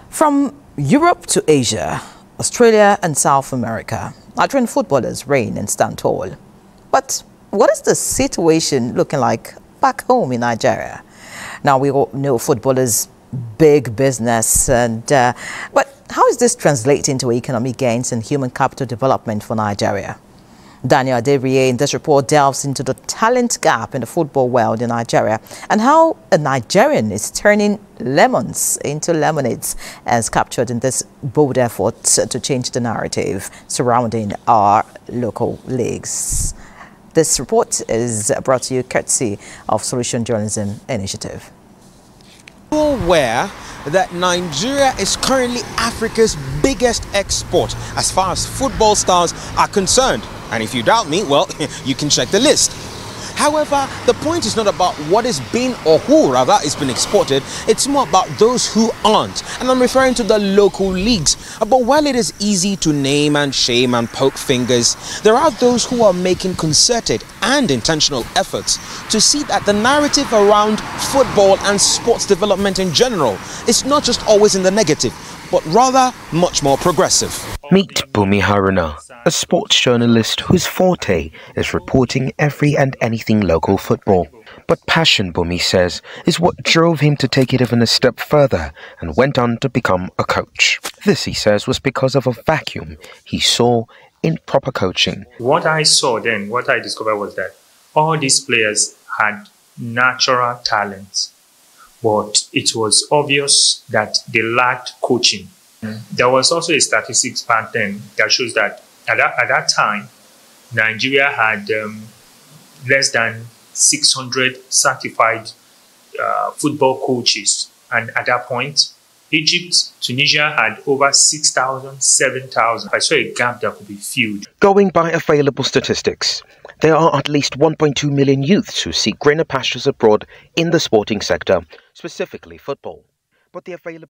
From Europe to Asia, Australia and South America, Nigerian footballers reign and stand tall. But what is the situation looking like back home in Nigeria? Now, we all know footballers big business, but how is this translating to economic gains and human capital development for Nigeria? Daniel Aderiye in this report delves into the talent gap in the football world in Nigeria and how a Nigerian is turning lemons into lemonades, as captured in this bold effort to change the narrative surrounding our local leagues. This report is brought to you courtesy of Solution Journalism Initiative. Aware that Nigeria is currently Africa's biggest export as far as football stars are concerned. And if you doubt me, well, you can check the list. However, the point is not about what is being or who rather is being exported. It's more about those who aren't. And I'm referring to the local leagues. But while it is easy to name and shame and poke fingers, there are those who are making concerted and intentional efforts to see that the narrative around football and sports development in general is not just always in the negative, but rather much more progressive. Meet Bumi Haruna, a sports journalist whose forte is reporting every and anything local football. But passion, Bumi says, is what drove him to take it even a step further and went on to become a coach. This, he says, was because of a vacuum he saw in proper coaching. What I saw then, what I discovered was that all these players had natural talent, but it was obvious that they lacked coaching. There was also a statistics back then that shows that at that time, Nigeria had less than 600 certified football coaches. And at that point, Egypt, Tunisia had over 6,000, 7,000. I saw a gap that could be filled. Going by available statistics, there are at least 1.2 million youths who seek greener pastures abroad in the sporting sector, specifically football. But the available